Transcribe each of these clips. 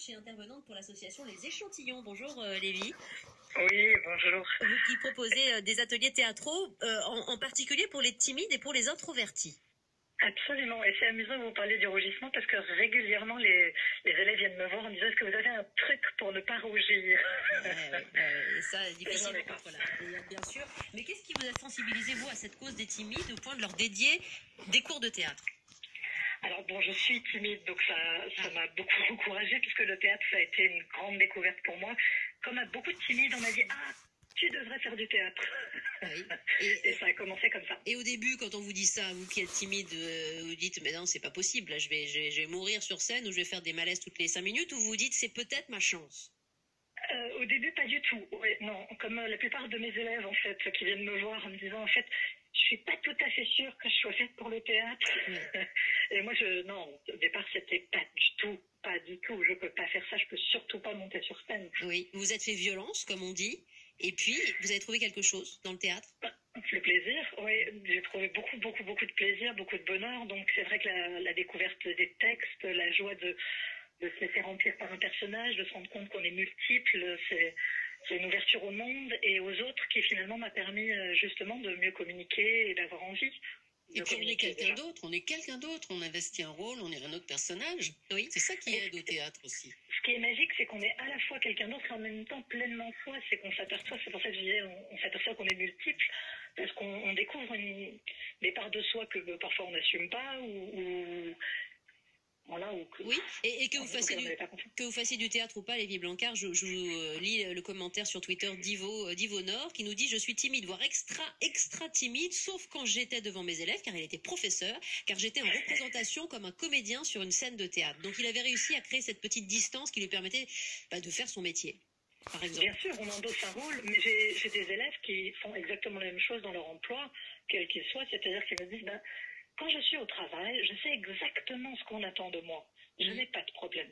et intervenante pour l'association Les Échantillons. Bonjour Lévi. Oui, bonjour. Vous qui proposez des ateliers théâtraux, en particulier pour les timides et pour les introvertis. Absolument. Et c'est amusant que vous parliez du rougissement parce que régulièrement les élèves viennent me voir en me disant est-ce que vous avez un truc pour ne pas rougir? Et ça, difficilement contrôlable, bien sûr. Mais qu'est-ce qui vous a sensibilisé, vous, à cette cause des timides au point de leur dédier des cours de théâtre? Alors bon, je suis timide, donc ça m'a beaucoup encouragée puisque le théâtre, ça a été une grande découverte pour moi. Comme à beaucoup de timides, on m'a dit « Ah, tu devrais faire du théâtre ». Oui. Et ça a commencé comme ça. Et au début, quand on vous dit ça, vous qui êtes timide, vous dites « Mais non, c'est pas possible, là, je vais mourir sur scène ou je vais faire des malaises toutes les 5 minutes » ou vous vous dites « C'est peut-être ma chance ». Au début, pas du tout. Ouais, non, comme la plupart de mes élèves, en fait, qui viennent me voir en me disant, en fait, je suis pas tout à fait sûre que je sois faite pour le théâtre. Oui. Et moi, non, au départ, c'était pas du tout. Je peux pas faire ça, je peux surtout pas monter sur scène. Oui, vous vous êtes fait violence, comme on dit, et puis vous avez trouvé quelque chose dans le théâtre? Le plaisir, oui, j'ai trouvé beaucoup de plaisir, beaucoup de bonheur. Donc c'est vrai que la découverte des textes, la joie de se laisser remplir par un personnage, de se rendre compte qu'on est multiple, c'est une ouverture au monde et aux autres qui finalement m'a permis justement de mieux communiquer et d'avoir envie. Et puis on est quelqu'un d'autre, on investit un rôle, on est un autre personnage. Oui. C'est ça qui aide au théâtre aussi. Ce qui est magique, c'est qu'on est à la fois quelqu'un d'autre et en même temps pleinement soi. C'est qu'on s'aperçoit, c'est pour ça que je disais, on s'aperçoit qu'on est multiple, parce qu'on découvre des parts de soi que parfois on n'assume pas ou voilà, oui, et que vous fassiez du théâtre ou pas, Lévi Blancard, je vous lis le commentaire sur Twitter d'Ivo Nord qui nous dit « Je suis timide, voire extra timide, sauf quand j'étais devant mes élèves, car il était professeur, car j'étais en représentation comme un comédien sur une scène de théâtre. » Donc il avait réussi à créer cette petite distance qui lui permettait de faire son métier, par exemple. Bien sûr, on endosse un rôle, mais j'ai des élèves qui font exactement la même chose dans leur emploi, quel qu'il soit, c'est-à-dire qu'ils me disent quand je suis au travail, je sais exactement ce qu'on attend de moi. Je n'ai pas de problème.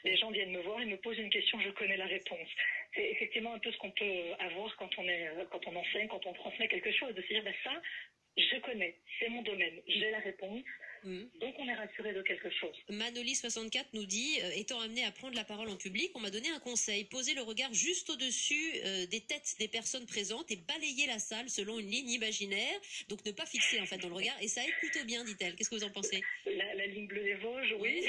Les gens viennent me voir, ils me posent une question, je connais la réponse. C'est effectivement un peu ce qu'on peut avoir quand on enseigne, quand on transmet quelque chose, de se dire ça, je connais, c'est mon domaine, j'ai la réponse. Donc on est rassuré de quelque chose. Manoli64 nous dit étant amené à prendre la parole en public, on m'a donné un conseil, poser le regard juste au-dessus des têtes des personnes présentes et balayer la salle selon une ligne imaginaire, donc ne pas fixer en fait dans le regard, et ça aide plutôt bien, dit-elle. Qu'est-ce que vous en pensez? La ligne bleue des Vosges, oui.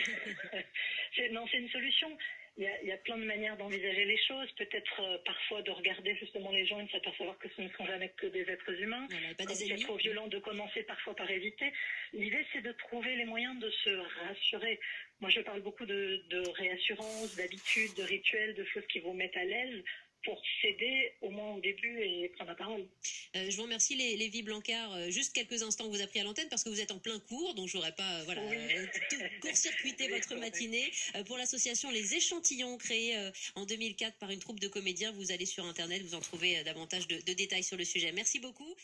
C'est une solution. Il y a plein de manières d'envisager les choses, peut-être parfois de regarder justement les gens et de s'apercevoir que ce ne sont jamais que des êtres humains. Voilà, pas quand des ennemis. C'est trop violent de commencer parfois par éviter. L'idée, c'est de trouver les moyens de se rassurer. Moi, je parle beaucoup de réassurance, d'habitudes, de rituels, de choses qui vous mettent à l'aise pour s'aider au moins au début et prendre la parole. Je vous remercie Lévi Blancard. Juste quelques instants que vous a pris à l'antenne parce que vous êtes en plein cours, donc j'aurais pas court-circuité votre matinée. Pour l'association Les Échantillons, créée en 2004 par une troupe de comédiens, vous allez sur internet, vous en trouvez davantage de détails sur le sujet. Merci beaucoup.